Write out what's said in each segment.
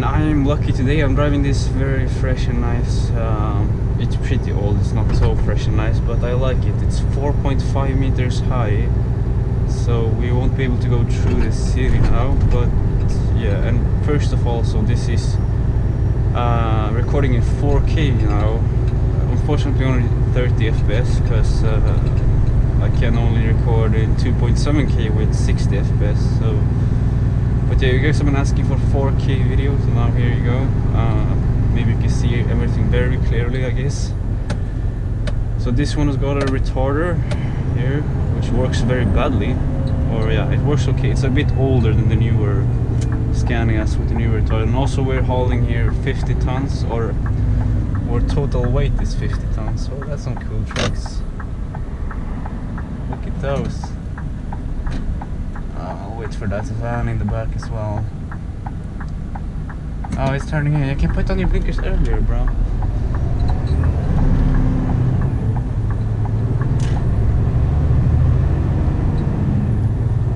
I'm lucky today. I'm driving this very fresh and nice. It's pretty old, it's not so fresh and nice, but I like it. It's 4.5 meters high, so we won't be able to go through the city now, but yeah. And first of all, so this is recording in 4K now. Unfortunately only 30 FPS, because I can only record in 2.7K with 60 FPS. So, but yeah, you guys have been asking for 4K videos, so now here you go. Maybe you can see everything very clearly, I guess. So this one has got a retarder here, which works very badly. Or yeah, it works okay. It's a bit older than the newer Scanias with the newer retarder. And also we're hauling here 50 tons, or total weight is 50 tons. So that's some cool trucks. Look at those. I'll wait for that van in the back as well. Oh, it's turning in. You can put on your blinkers earlier, bro.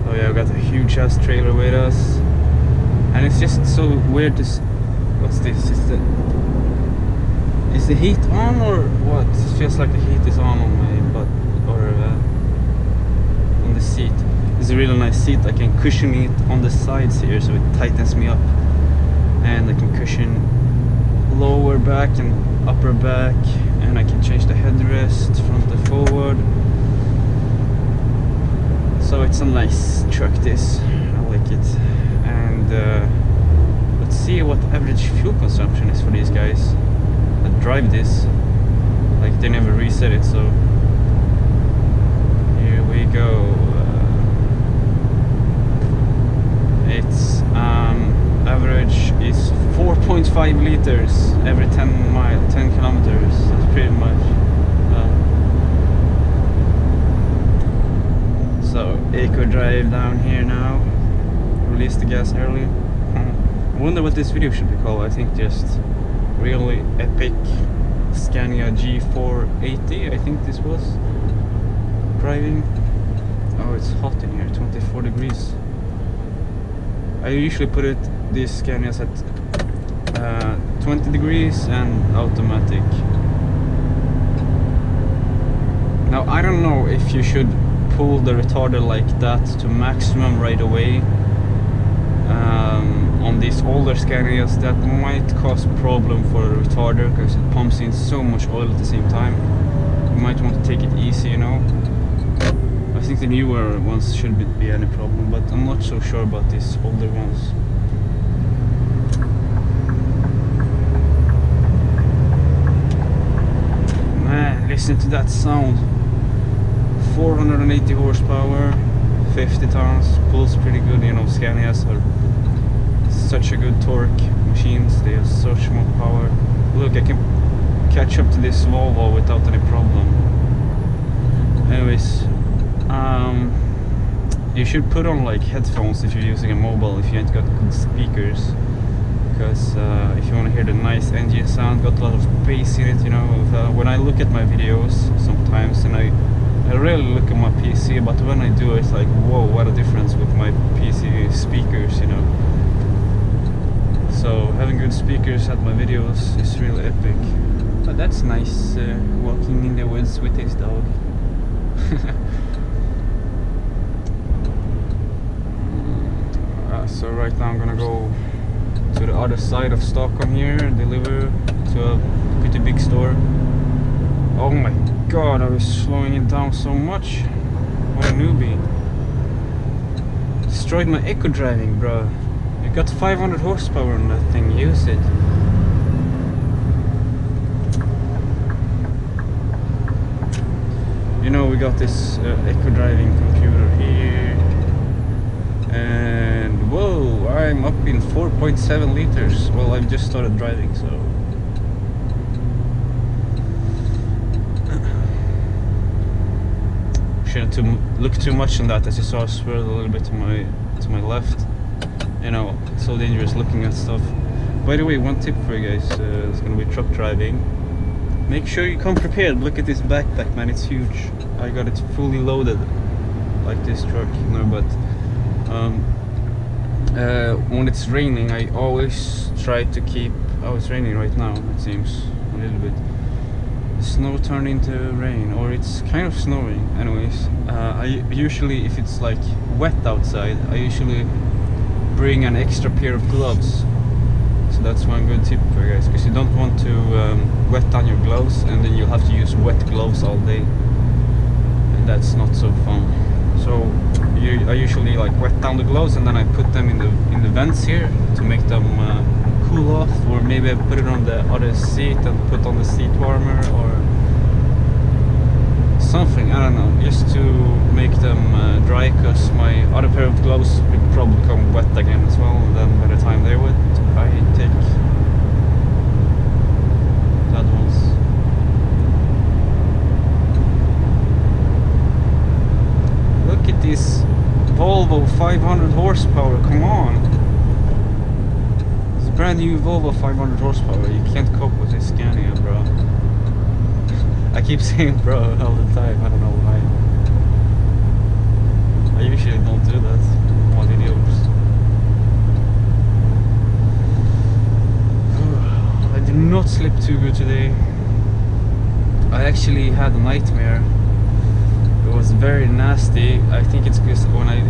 Oh yeah, we got a huge ass trailer with us. And it's just so weird to what's this? Is the heat on or what? It feels like the heat is on my butt, or on the seat. It's a really nice seat. I can cushion it on the sides here, so it tightens me up. And I can cushion lower back and upper back, and I can change the headrest front and forward. So it's a nice truck, this. I like it. And let's see what average fuel consumption is for these guys that drive this. Like, they never reset it, so here we go. It's average is 4.5 liters every 10 kilometers. That's pretty much. So eco drive down here now. Release the gas early. I wonder what this video should be called. I think just really epic Scania G480. I think this was driving. Oh, it's hot in here. 24 degrees. I usually put these Scanias at 20 degrees and automatic. Now I don't know if you should pull the retarder like that to maximum right away. On these older Scanias, that might cause problem for the retarder, because it pumps in so much oil at the same time. You might want to take it easy, you know. I think the newer ones shouldn't be any problem, but I'm not so sure about these older ones. Man, listen to that sound. 480 horsepower, 50 tons, pulls pretty good. You know, Scanias are such a good torque machines. They have such more power. Look, I can catch up to this Volvo without any problem. Anyways, you should put on like headphones if you're using a mobile, if you ain't got good speakers, because if you want to hear the nice engine sound, got a lot of bass in it, you know. When I look at my videos sometimes, and I really look at my PC, but when I do, it's like, whoa, what a difference with my PC speakers, you know. So having good speakers at my videos is really epic. But that's nice, walking in the woods with his dog. So right now I'm gonna go to the other side of Stockholm here and deliver to a pretty big store. Oh my god, I was slowing it down so much. What a newbie. Destroyed my eco driving, bro. You got 500 horsepower on that thing, use it. You know, we got this eco driving computer here. And whoa, I'm up in 4.7 liters. Well, I've just started driving, so shouldn't look too much on that. As you saw, I swerved a little bit to my left. You know, it's so dangerous looking at stuff. By the way, one tip for you guys, it's gonna be truck driving. Make sure you come prepared. Look at this backpack, man, it's huge. I got it fully loaded like this truck, you know, but when it's raining, I always try to keep. Oh, it's raining right now. It seems a little bit. The snow turned into rain, or it's kind of snowing. Anyways, I usually, if it's like wet outside, I usually bring an extra pair of gloves. So that's one good tip for you guys, because you don't want to wet down your gloves, and then you'll have to use wet gloves all day, and that's not so fun. So I usually like wet down the gloves, and then I put them in the vents here to make them cool off, or maybe I put it on the other seat and put on the seat warmer or something, I don't know, just to make them dry, because my other pair of gloves will probably become wet again as well, and then by the time they're wet, I take that ones. Look at this Volvo 500 horsepower, come on! It's a brand new Volvo 500 horsepower, you can't cope with this Scania, bro. I keep saying bro all the time, I don't know why. I usually don't do that. What idiots. I did not sleep too good today. I actually had a nightmare. It was very nasty. I think it's because when I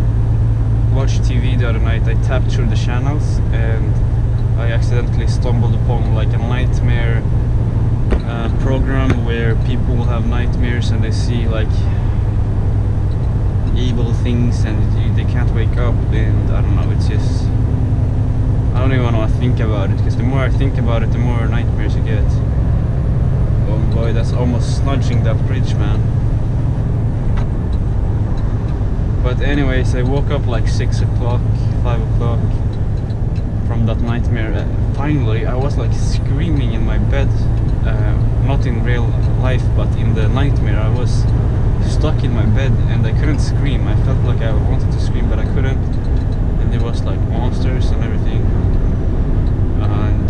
watched TV the other night, I tapped through the channels and I accidentally stumbled upon like a nightmare program where people will have nightmares and they see like evil things and they can't wake up, and I don't know, it's just, I don't even want to think about it, because the more I think about it, the more nightmares you get. Oh boy, that's almost smudging that bridge, man. But anyways, I woke up like 6 o'clock, 5 o'clock from that nightmare. Finally, I was like screaming in my bed. Not in real life, but in the nightmare I was stuck in my bed and I couldn't scream. I felt like I wanted to scream but I couldn't, and there was like monsters and everything, and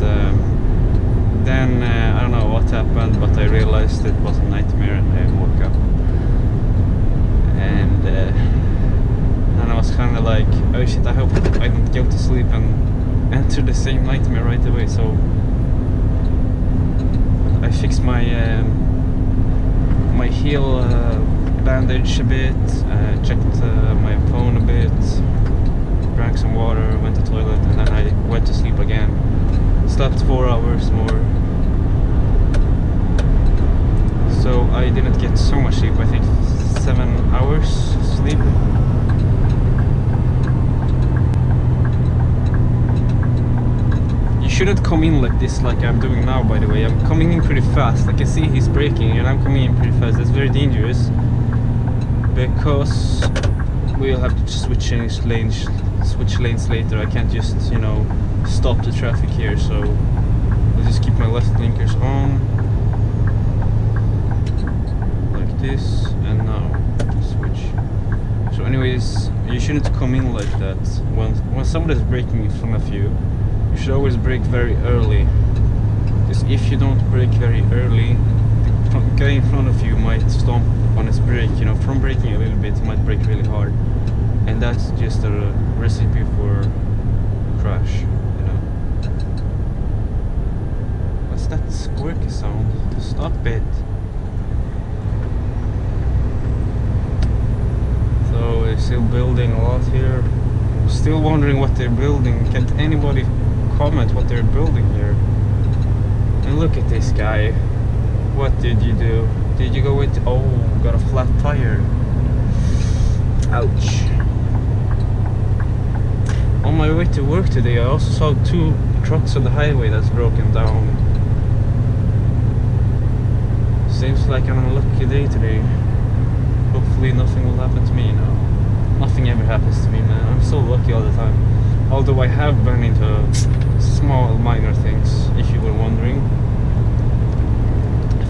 then I don't know what happened, but I realized it was a nightmare and I woke up, and I was kind of like, oh shit, I hope I don't go to sleep and enter the same nightmare right away. So I fixed my my heel bandage a bit, checked my phone a bit, drank some water, went to the toilet, and then I went to sleep again. Slept 4 hours more. So I didn't get so much sleep, I think 7 hours sleep. Shouldn't come in like this, like I'm doing now, by the way. I'm coming in pretty fast. I can see he's braking and I'm coming in pretty fast. That's very dangerous, because we'll have to switch lanes later. I can't just, you know, stop the traffic here, so I'll just keep my left blinkers on like this, and now switch. So anyways, you shouldn't come in like that. When somebody's braking in front of you, you should always brake very early, because if you don't brake very early, the guy in front of you might stomp on his brake, you know, from braking a little bit, he might brake really hard, and that's just a recipe for a crash, you know. What's that squirky sound? Stop it. So they're still building a lot here. I'm still wondering what they're building. Can't anybody comment what they're building here? And look at this guy. What did you do? Did you go with, oh, got a flat tire. Ouch. On my way to work today, I also saw 2 trucks on the highway that's broken down. Seems like an unlucky day today. Hopefully nothing will happen to me now. Nothing ever happens to me, man. I'm so lucky all the time. Although I have run into small, minor things, if you were wondering.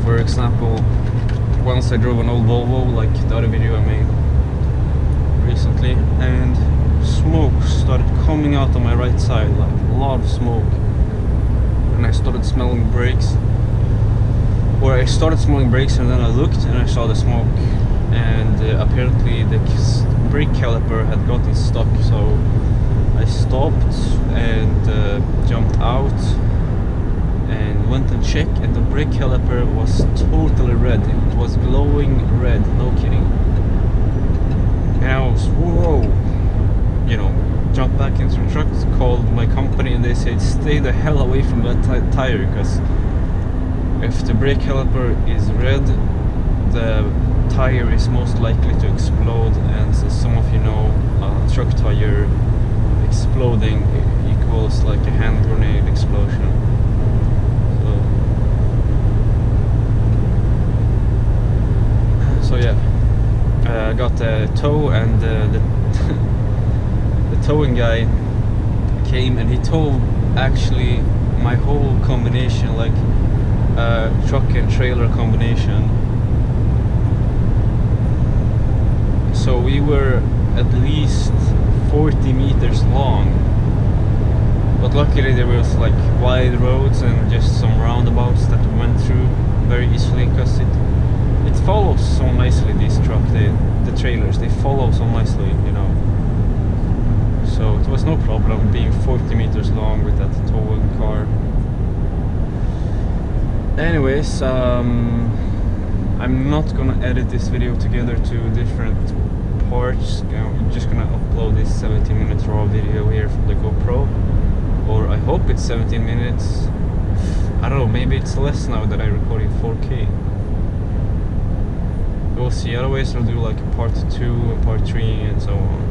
For example, once I drove an old Volvo, like the other video I made recently, and smoke started coming out on my right side, like a lot of smoke. And I started smelling brakes. Or I started smelling brakes, and then I looked and I saw the smoke. And apparently the brake caliper had gotten stuck, so I I stopped and jumped out and went and checked, and the brake caliper was totally red. It was glowing red, no kidding. And I was, whoa, you know, jumped back into the truck, called my company, and they said stay the hell away from that tire, because if the brake caliper is red, the tire is most likely to explode. And so some of you know, truck tire exploding equals like a hand grenade explosion. So yeah, I got the tow, and the towing guy came and he towed actually my whole combination, like truck and trailer combination. So we were at least 40 meters long, but luckily there was like wide roads and just some roundabouts that we went through very easily, because it follows so nicely, these truck, the trailers, they follow so nicely, you know. So it was no problem being 40 meters long with that towing car. Anyways, I'm not gonna edit this video together to different parts. I'm just gonna upload this 17-minute raw video here from the GoPro, or I hope it's 17 minutes. I don't know, maybe it's less now that I record in 4K. We'll see. Otherwise I'll do like a part 2 and part 3 and so on.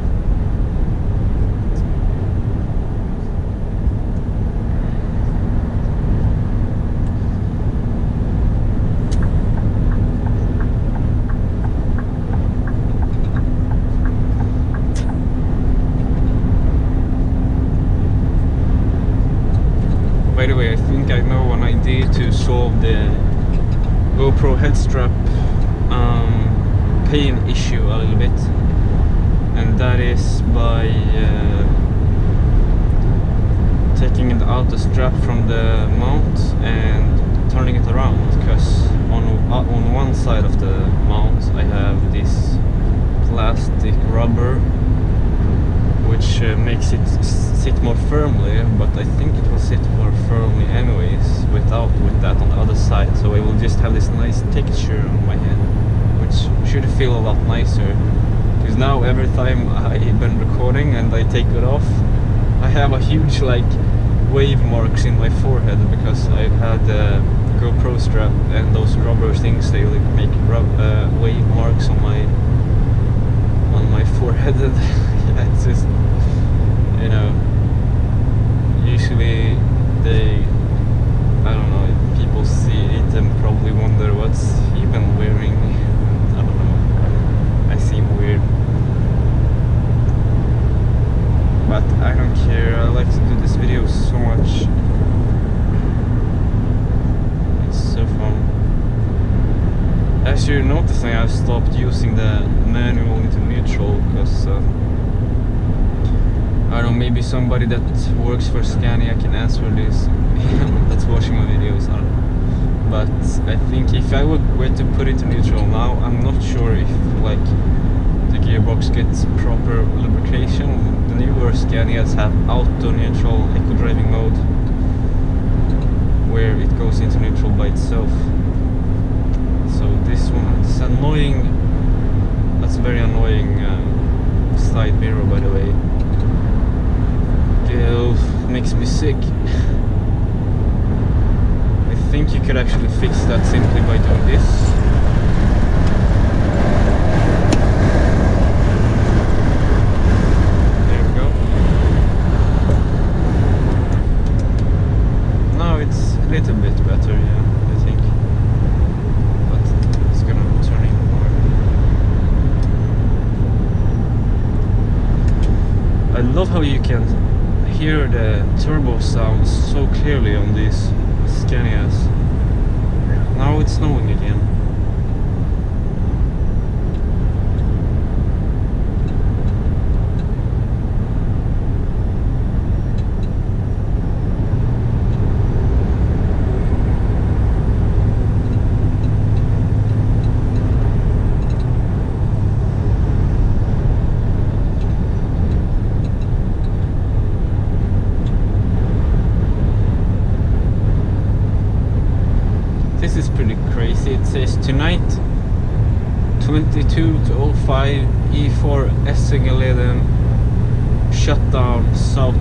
By the way, I think I know an idea to solve the GoPro head strap pain issue a little bit, and that is by taking it out the strap from the mount and turning it around, because on one side of the mount I have this plastic rubber which makes it sit more firmly, but I think it will sit more firmly anyways with that on the other side. So I will just have this nice texture on my head, which should feel a lot nicer, because now every time I've been recording and I take it off, I have a huge like wave marks in my forehead, because I've had the GoPro strap and those rubber things, they like make wave marks on my forehead. Yeah, it's just, you know, usually I don't know, people see it and probably wonder what's he been wearing. I don't know, I seem weird, but I don't care. I like to do this video so much. It's so fun. As you're noticing, I've stopped using the manual into neutral, because I don't know, maybe somebody that works for Scania can answer this that's watching my videos. I don't know. But I think if I were to put it to neutral now, I'm not sure if like the gearbox gets proper lubrication. The newer Scanias have auto neutral eco driving mode, where it goes into neutral by itself. So this one, it's annoying. That's a very annoying side mirror, by the way. It makes me sick. I think you could actually fix that simply by doing this. There we go. Now it's a little bit better, yeah, I think. But it's gonna turn in more. I love how you can hear the turbo sounds so clearly on these Scanias. Now it's snowing again. this is pretty crazy. It says tonight 22 to 05 E4 Essingeleden shut down south.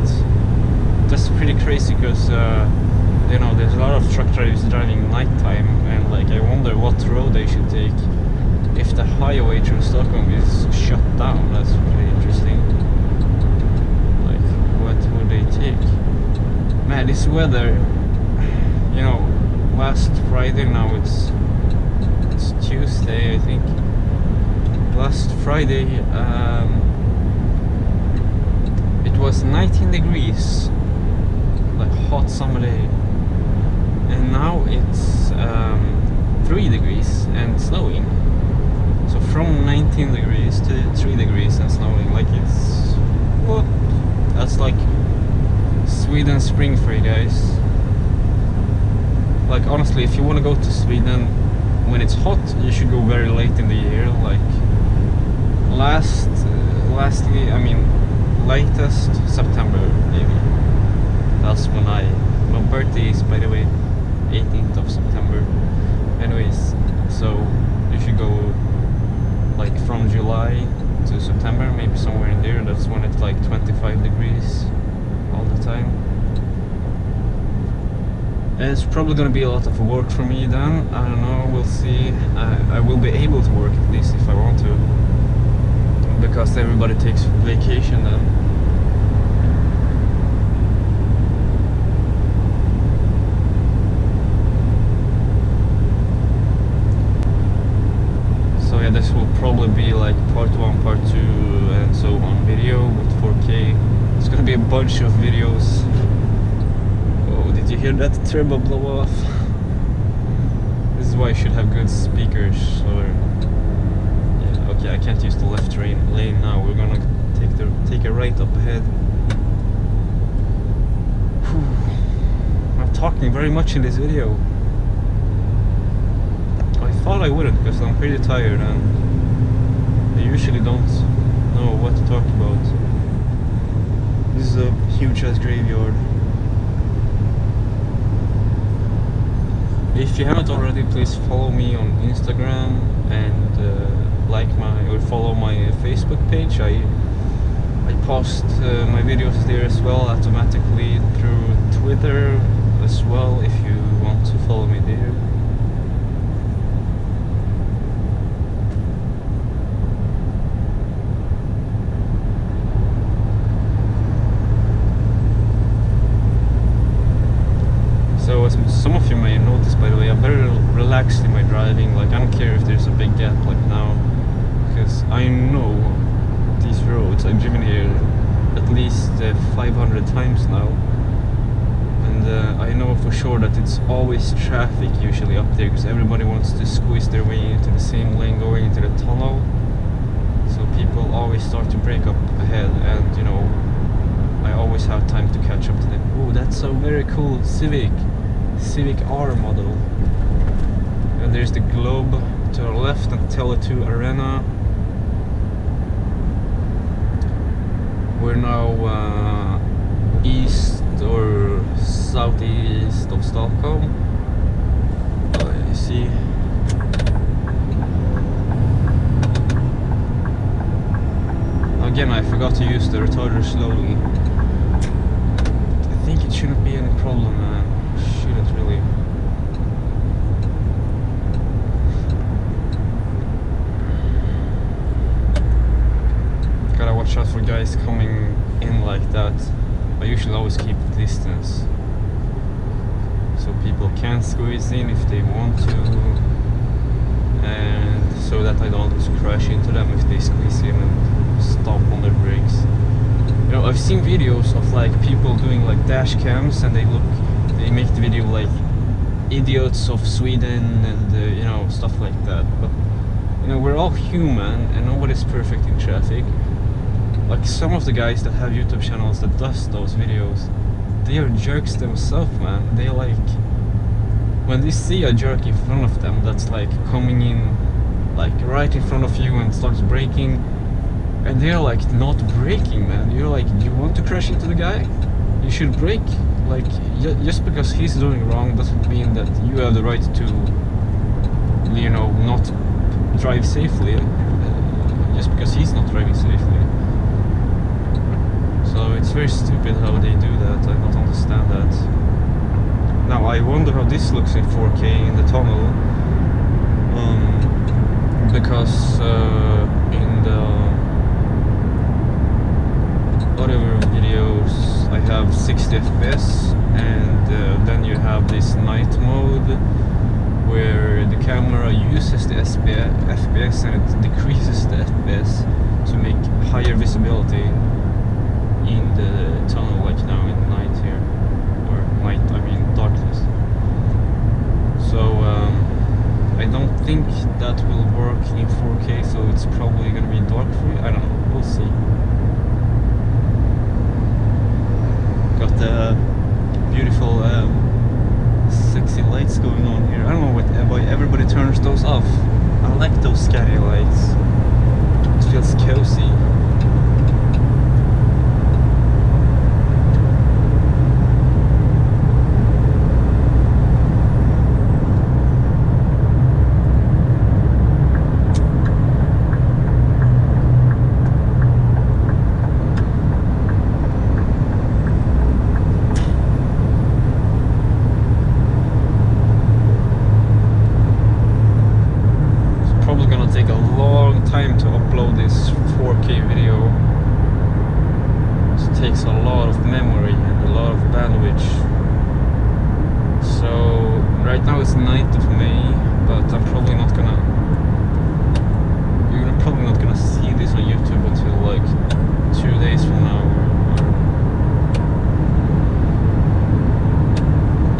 That's pretty crazy because you know, there's a lot of truck drivers driving nighttime, and like I wonder what road they should take if the highway through Stockholm is shut down. That's pretty interesting. Like, what would they take? Man, this weather, you know, last Friday, now it's Tuesday, I think. Last Friday, it was 19 degrees, like hot summer day, and now it's 3 degrees and snowing. So from 19 degrees to 3 degrees and snowing, like it's, well, that's like Sweden spring for you guys. Like honestly, if you want to go to Sweden when it's hot, you should go very late in the year. Like lastly, I mean, latest September maybe. That's when my birthday is, by the way, 18th of September. Anyways, so you should go like from July to September, maybe somewhere in there. That's when it's like 25 degrees all the time. And it's probably gonna be a lot of work for me then. I don't know, we'll see. I will be able to work at least if I want to, because everybody takes vacation then. So yeah, this will probably be like part 1, part 2 and so on video with 4K. It's gonna be a bunch of videos. Oh, did you hear that turbo blow off? This is why you should have good speakers. Or yeah, okay, I can't use the left lane now. We're gonna take a right up ahead. Whew. I'm talking very much in this video. I thought I wouldn't, because I'm pretty tired and I usually don't know what to talk about. This is a huge ass graveyard. If you haven't already, please follow me on Instagram and like or follow my Facebook page. I post my videos there as well automatically through Twitter as well, if you want to follow me there. So as some of you may have noticed, by the way, I'm very relaxed in my driving. Like I don't care if there's a big gap like now, because I know these roads. I've driven here at least 500 times now, and I know for sure that it's always traffic usually up there, because everybody wants to squeeze their way into the same lane going into the tunnel. So people always start to break up ahead, and you know, I always have time to catch up to them. Oh, that's a very cool Civic R model. And there's the Globe to our left and Tele2 Arena. We're now east or southeast of Stockholm. You see. Again, I forgot to use the retarder slowly. I think it shouldn't be any problem, man. Shouldn't really. Gotta watch out for guys coming in like that. I usually always keep distance, so people can squeeze in if they want to, and so that I don't crash into them if they squeeze in and stomp on their brakes. You know, I've seen videos of like people doing like dash cams, and they make the video like idiots of Sweden and you know, stuff like that. But you know, we're all human and nobody's perfect in traffic. Like some of the guys that have YouTube channels that does those videos, they are jerks themselves, man. They like, when they see a jerk in front of them that's like coming in like right in front of you and starts braking, and they're like not braking, man. You're like, do you want to crash into the guy? you should brake. Like, just because he's doing wrong doesn't mean that you have the right to, you know, not drive safely. Just because he's not driving safely. So it's very stupid how they do that. I don't understand that. Now I wonder how this looks in 4K in the tunnel. Because in the whatever videos I have 60 FPS, and then you have this night mode where the camera uses the FPS and it decreases the FPS to make higher visibility in the tunnel, like now in the night here, or night, I mean darkness. So I don't think that will work in 4K, so it's probably gonna be dark for you. I don't know, we'll see. Got the beautiful sexy lights going on here. I don't know why everybody turns those off. I like those Scania lights. It feels cozy. Time to upload this 4K video. It takes a lot of memory and a lot of bandwidth. So right now it's 9th of May, but I'm probably not gonna. You're probably not gonna see this on YouTube until like 2 days from now.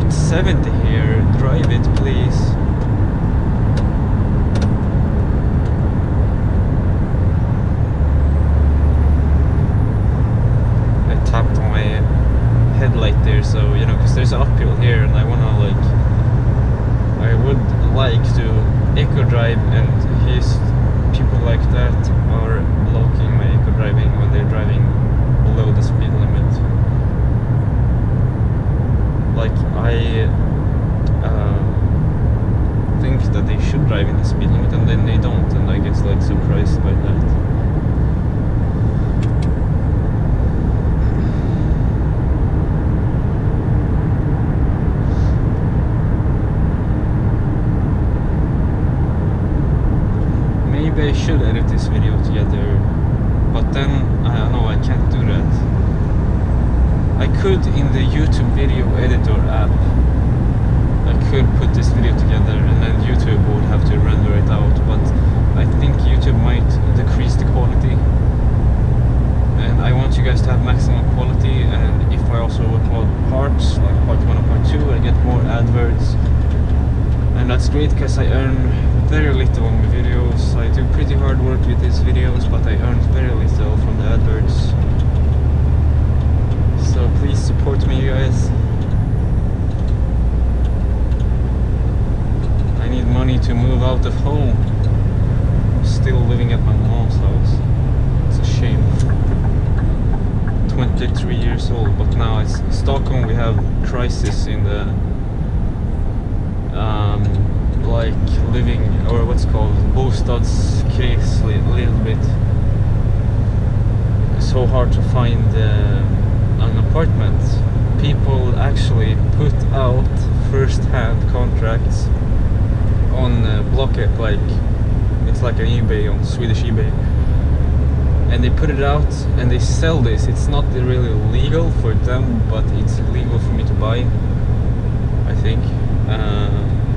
It's 70 here. Drive it, please. Tapped on my headlight there, so you know, because there's an uphill here, and I would like to eco drive, and people like that are blocking my eco driving when they're driving below the speed limit. Like I think that they should drive in the speed limit, and then they don't, and I get like surprised by that. Maybe I should edit this video together, but then I don't know, I can't do that. I could in the YouTube video editor app. I could put this video together and then YouTube would have to render it out, but I think YouTube might decrease the quality. And I want you guys to have maximum quality, and if I also upload parts, like part 1 and part 2, I get more adverts. And that's great because I earn very little on my videos. I do pretty hard work with these videos, but I earn very little from the adverts. So please support me, you guys. I need money to move out of home. I'm still living at my mom's house. It's a shame. 23 years old, but now it's Stockholm. We have crisis in the like living, or what's called bostadskris, a little bit. It's so hard to find an apartment. People actually put out first-hand contracts on Blocket, like it's like an eBay, on Swedish eBay, and they put it out and they sell this. It's not really legal for them, but it's legal for me to buy, I think.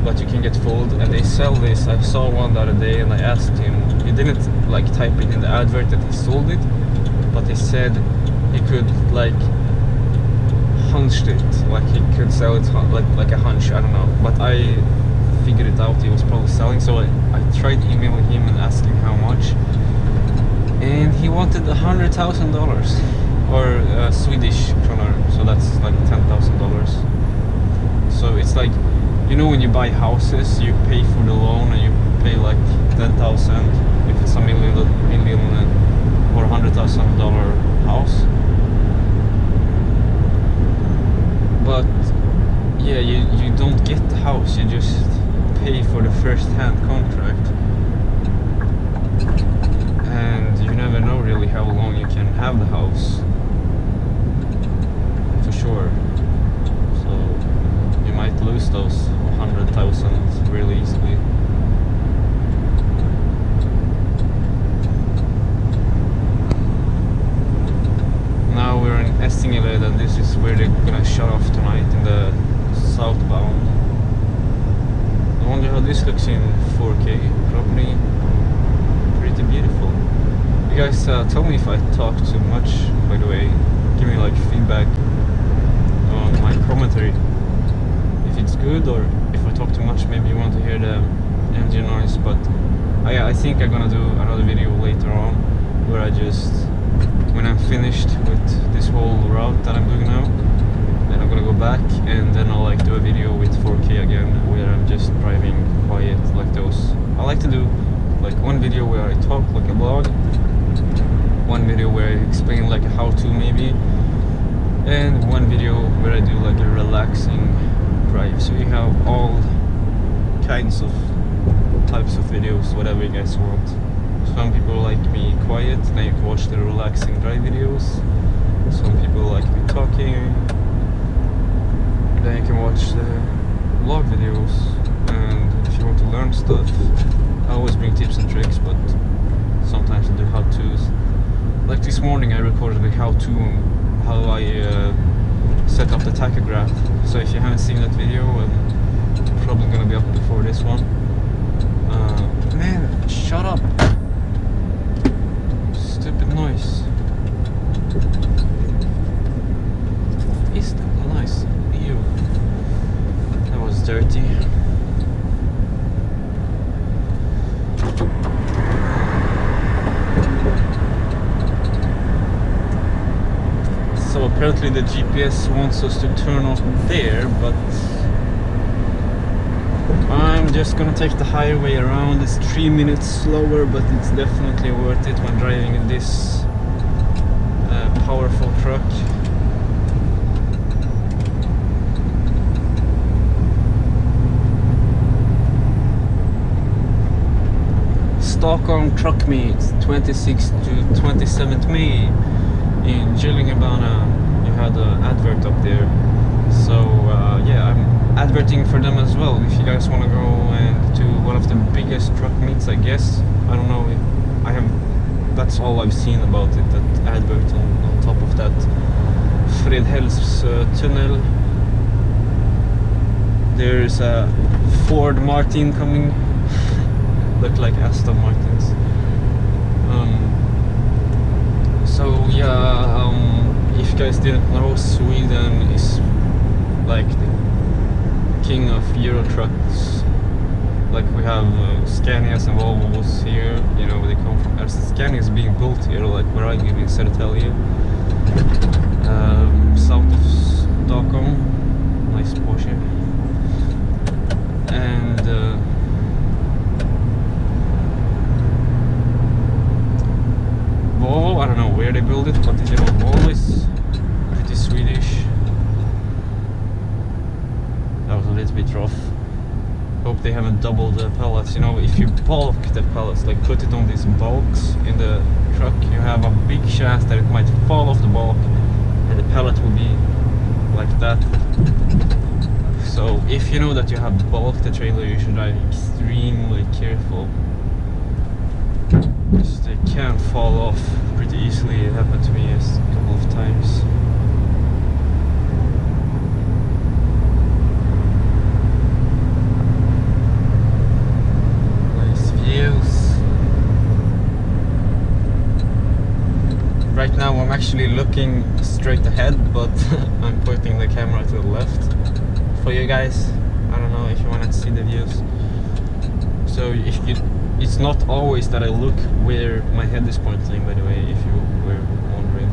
But you can get fooled, and they sell this. I saw one the other day and I asked him, he didn't like type it in the advert that he sold it, but he said he could like hunched it, like he could sell it like a hunch, I don't know, but I figured it out, he was probably selling. So I tried emailing him and asking how much, and he wanted $100,000 or Swedish kronor, so that's like $10,000. So it's like, you know, when you buy houses, you pay for the loan and you pay like 10,000 if it's a million or $100,000 house. but yeah, you don't get the house, you just pay for the first-hand contract, and you never know really how long you can have the house, for sure. So you might lose those 100,000 really easily. Now we're in Essingele, and this is where they're gonna shut off tonight in the southbound. I wonder how this looks in 4K. Probably pretty beautiful. You guys tell me if I talk too much, by the way. Give me like feedback on my commentary. If it's good, or if I talk too much, maybe you want to hear the engine noise. But I think I'm gonna do another video later on where I just, when I'm finished with this whole route that I'm doing now, then I'm gonna go back and then I'll like do a video with 4K again where I'm just driving quiet like those. I like to do like one video where I talk like a vlog, one video where I explain like a how-to maybe, and one video where I do like a relaxing drive. So you have all kinds of types of videos, whatever you guys want. Some people like me quiet, then you can watch the relaxing drive videos. Some people like me talking, then you can watch the vlog videos. And if you want to learn stuff, I always bring tips and tricks, but sometimes I do how-tos. Like this morning I recorded a how-to on how I set up the tachograph. So if you haven't seen that video, it's probably gonna be up before this one. Man, shut up! Stupid noise. Is that nice? Ew. That was dirty. So apparently the GPS wants us to turn off there, but I'm just gonna take the highway around. It's 3 minutes slower, but it's definitely worth it when driving in this powerful truck. Stockholm Truck Meet, 26th to 27th May in Gillingebana. You had an advert up there. So yeah, I'm adverting for them as well. If you guys want to go and to one of the biggest truck meets, I guess. I don't know. That's all I've seen about it. That advert on top of that Fredhälls tunnel. There's a Ford Martin coming. Look like Aston Martins. So yeah, if you guys didn't know, Sweden is like the king of Euro trucks. Like we have Scanias and Volvos here, you know, they come from. Scania is being built here, like where I live in Södertälje, south of Stockholm. Nice Porsche. And Volvo, I don't know where they build it, but you know, Volvo is pretty Swedish. That was a little bit rough. Hope they haven't doubled the pallets. You know, if you bulk the pallets, like put it on these bulks in the truck, you have a big chance that it might fall off the bulk and the pallet will be like that. So if you know that you have bulked the trailer, you should drive extremely careful, because they can fall off pretty easily. It happened to me a couple of times. Right now I'm actually looking straight ahead, but I'm pointing the camera to the left for you guys. I don't know if you want to see the views. So it's not always that I look where my head is pointing, by the way, if you were wondering.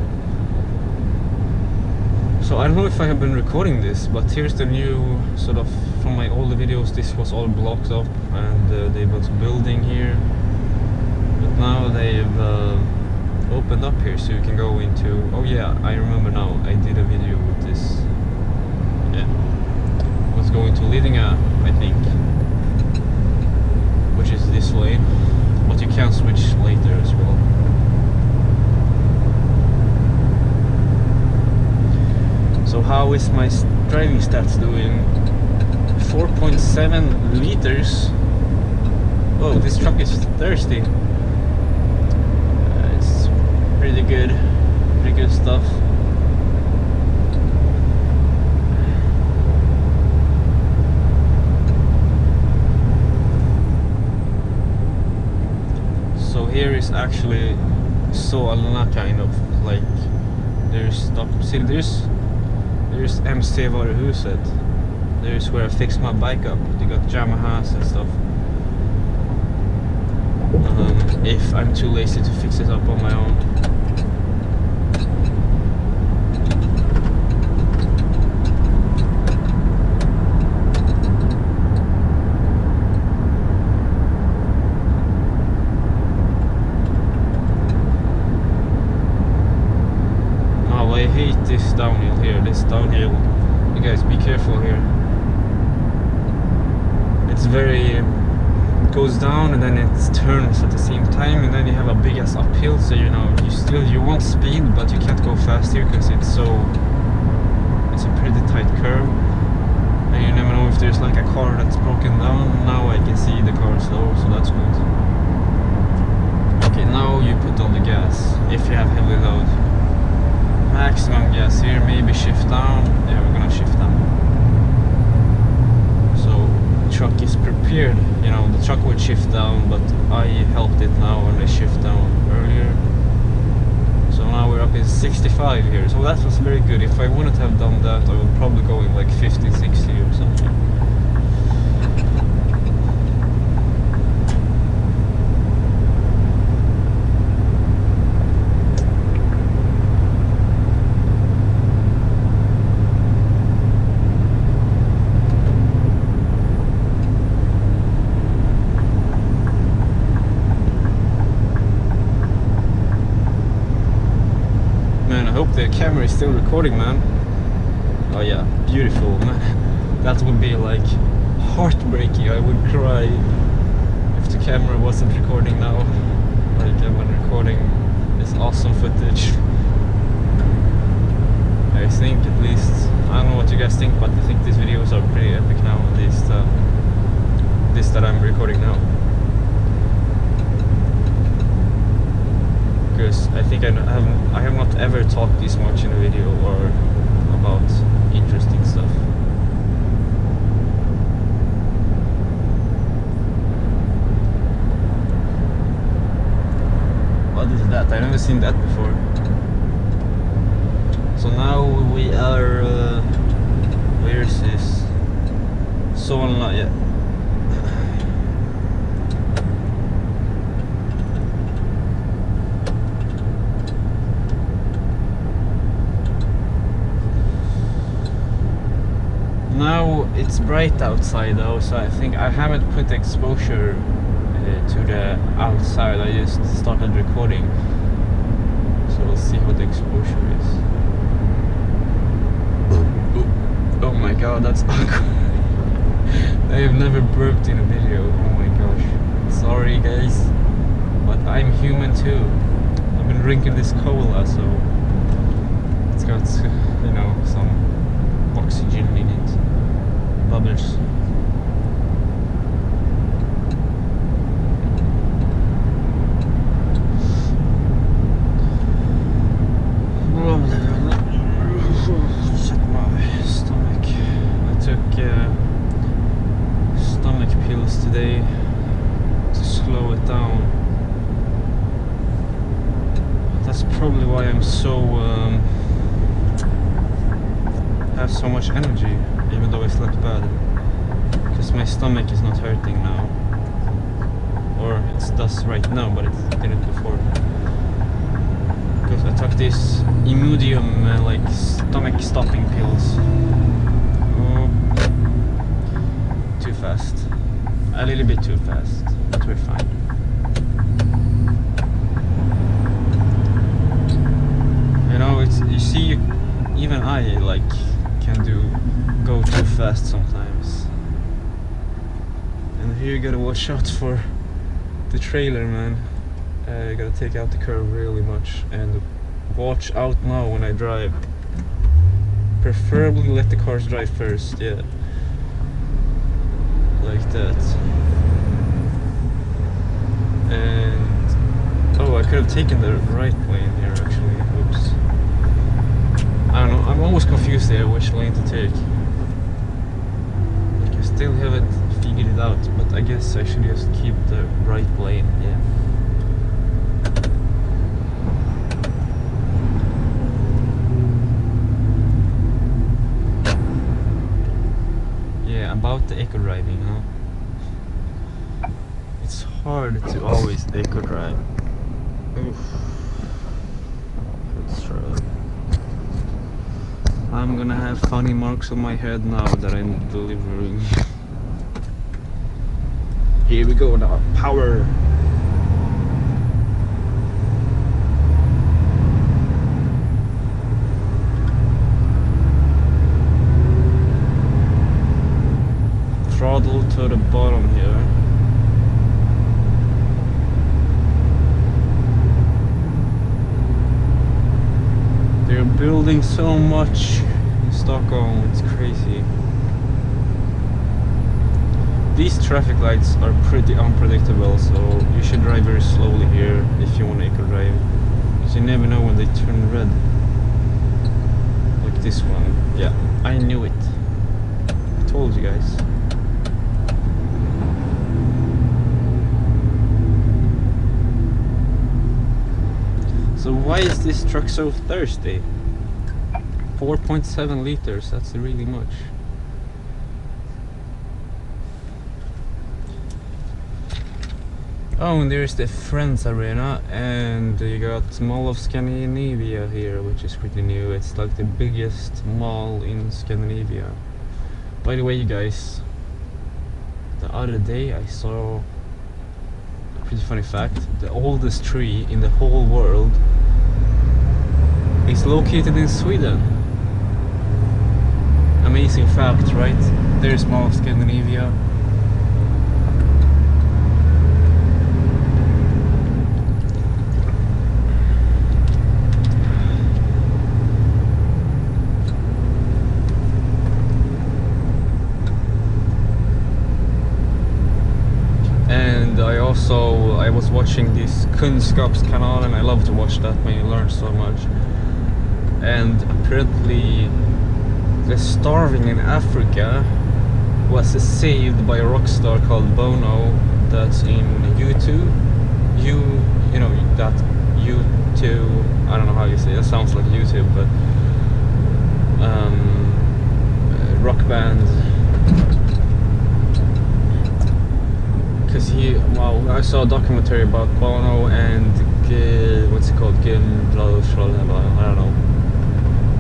So I don't know if I have been recording this, but here's the new sort of, from my older videos, this was all blocked up and they was building here. But now they've opened up here, so you can go into. Oh yeah, I remember now. I did a video with this Lidingö, I think, which is this lane, but you can switch later as well. So how is my driving stats doing? 4.7 liters. Oh, this truck is thirsty. It's pretty good stuff. So here is actually Solna, kind of like there's Stockholm. See, there's MC Varuhuset. There's where I fix my bike up. They got Yamahas and stuff. If I'm too lazy to fix it up on my own. Now I hate this downhill here. This downhill. You guys, be careful here. It's very... It goes down and then it turns at the same time, and then you have a big ass uphill, so you know you want speed, but you can't go fast here because it's a pretty tight curve, and you never know if there's like a car that's broken down. Now I can see the car slow, so that's good. Okay, now you put on the gas if you have heavy load. Maximum gas here, maybe shift down. Yeah, we're gonna shift down. Truck is prepared, you know, the truck would shift down, but I helped it now and I shift down earlier. So now we're up in 65 here, so that was very good. If I wouldn't have done that, I would probably go in like 50, 60 or something. The camera is still recording, man. Oh yeah, beautiful, man. That would be like heartbreaking. I would cry if the camera wasn't recording now. Like I'm recording this awesome footage. I think at least, I don't know what you guys think, but I think these videos are pretty epic now, at least this that I'm recording now. Because I think I have not ever talked this much in a video or about interesting stuff. What is that? I've never seen that before. So now we are where is this? Solna, yeah. Now it's bright outside though, so I think I haven't put the exposure to the outside. I just started recording, so we'll see what the exposure is. Oh my god, that's awkward. I have never burped in a video. Oh my gosh, sorry guys, but I'm human too. I've been drinking this cola, so it's got, you know, some oxygen in it. Bubbles. Shut my stomach. I took stomach pills today to slow it down. That's probably why I'm so have so much energy. Even though I slept bad, because my stomach is not hurting now, or it does right now, but it didn't before. Because I took these Imodium like stomach stopping pills. Oh, too fast, a little bit too fast, but we're fine. You know, it's, you see, even I like can go too fast sometimes. here you gotta watch out for the trailer, man. You gotta take out the curve really much and watch out now when I drive. Preferably let the cars drive first, yeah. Like that. And oh, I could have taken the right lane here actually. Oops. I don't know, I'm always confused there which lane to take. Like I still haven't figured it out, but I guess I should just keep the right lane, yeah. Yeah, about the eco driving, huh? It's hard to always eco drive. Oof. Let's try. I'm gonna have funny marks on my head now that I'm delivering. Here we go now, power! Throttle to the bottom here. They're building so much in Stockholm, it's crazy. These traffic lights are pretty unpredictable, so you should drive very slowly here if you want to eco drive, because you never know when they turn red. Like this one. Yeah, I knew it. I told you guys. So why is this truck so thirsty? 4.7 liters, that's really much. Oh, and there's the Friends Arena, and you got Mall of Scandinavia here, which is pretty new. It's like the biggest mall in Scandinavia. By the way, you guys, the other day I saw a pretty funny fact. The oldest tree in the whole world is located in Sweden. Amazing fact, right? There's Mall of Scandinavia. I was watching this Kunskapskanalen, and I love to watch that when you learn so much. And apparently the starving in Africa was saved by a rock star called Bono that's in U2. You know that U2, I don't know how you say it, sounds like YouTube, but rock band. Because well, I saw a documentary about Bono and what's it called, I don't know,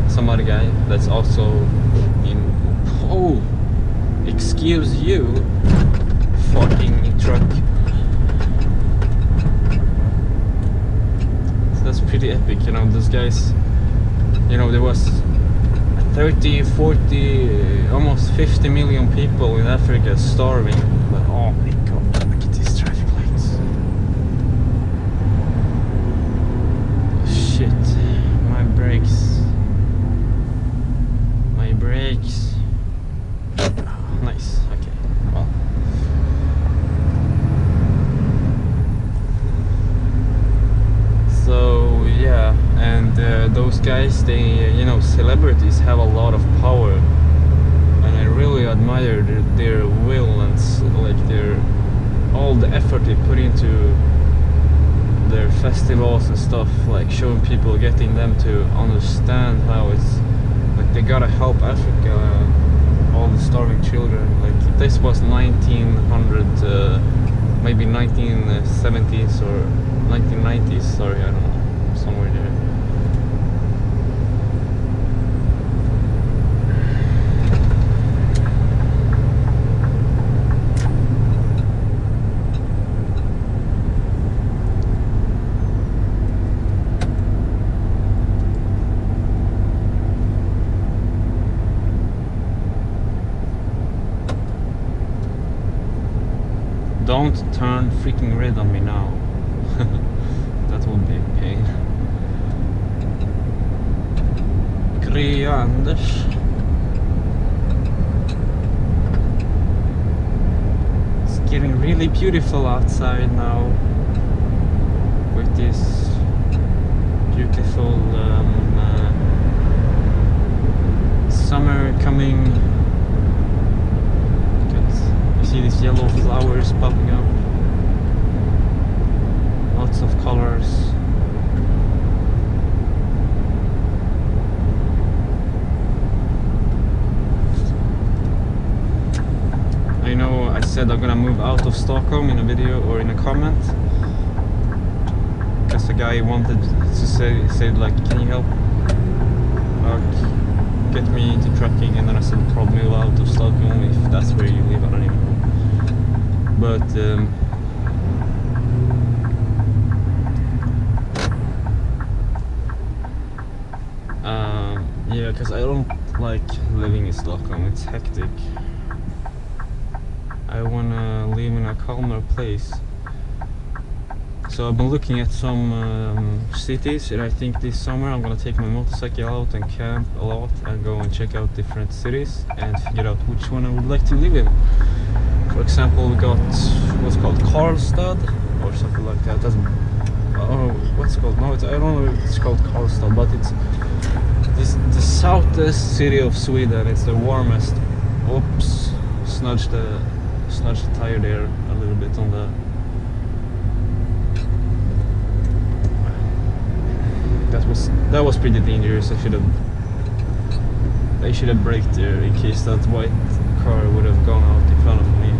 some other guy that's also in, oh, excuse you, fucking truck. So that's pretty epic, you know, those guys, you know, there was 30, 40, almost 50 million people in Africa starving, but oh my god, look at these traffic lights. Shit, my brakes. Oh, nice, okay, well. So yeah, and those guys, they, you know, celebrities have a lot of power, and I really admire their will and like all the effort they put into their festivals and stuff, like showing people, getting them to understand how it's like they gotta help Africa, all the starving children. Like this was 1900, maybe 1970s or 1990s, sorry, I don't know, somewhere there. Don't turn freaking red on me now. That would be a pain. Grea Anders. It's getting really beautiful outside now with this beautiful summer coming. You see these yellow flowers popping up, lots of colors. I know I said I'm gonna move out of Stockholm in a video or in a comment, because the guy wanted to say like, can you help get me into trucking, and then I said probably move out of Stockholm if that's where you live. I don't even know, but yeah, because I don't like living in Stockholm. It's hectic. I wanna live in a calmer place. So I've been looking at some cities, and I think this summer I'm gonna take my motorcycle out and camp a lot and go and check out different cities and figure out which one I would like to live in. For example, we got what's called Karlstad or something like that. That's, oh, what's it called? No, I don't know if it's called Karlstad, but it's the southest city of Sweden. It's the warmest. Oops, snudged the tire there a little bit on the. That was pretty dangerous. I should have braked there in case that white car would have gone out in front of me.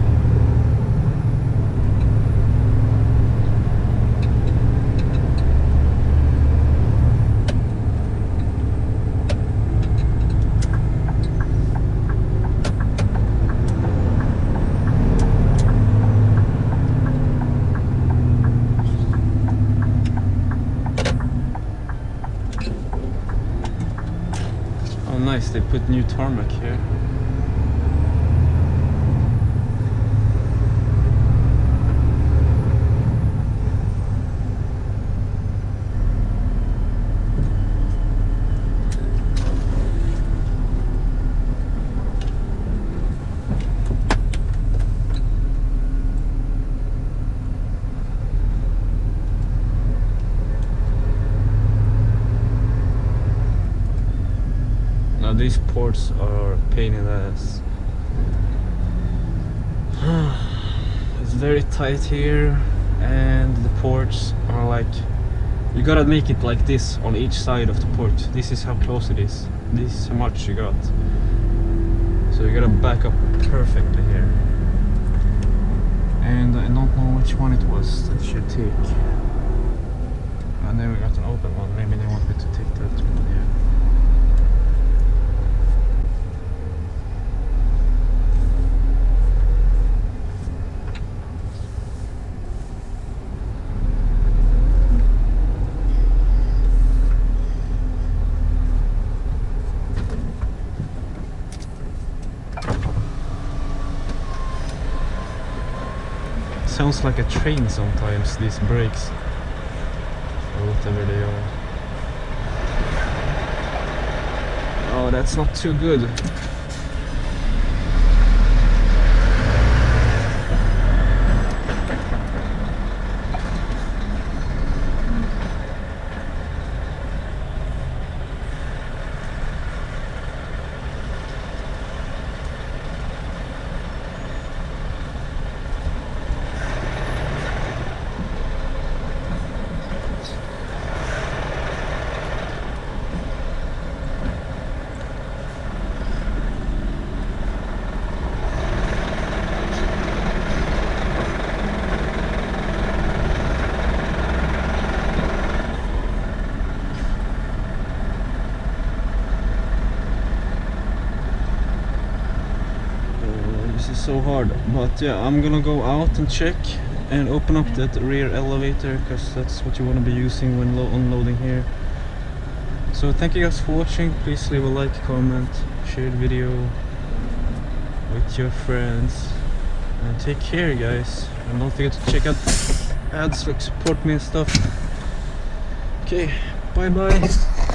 Nice, they put new tarmac here. These ports are a pain in the ass. It's very tight here, and the ports are like, you gotta make it like this on each side of the port. This is how close it is. This is how much you got. So you gotta back up perfectly here. And I don't know which one it was that should take. And then we got an open one. Maybe they want me to take that one here. Sounds like a train sometimes, these brakes, or whatever they are. Oh, that's not too good. So hard, but yeah, I'm gonna go out and check and open up that rear elevator, because that's what you want to be using when unloading here. So thank you guys for watching. Please leave a like, comment, share the video with your friends, And take care, guys, and don't forget to check out ads, like support me and stuff. Okay, bye bye.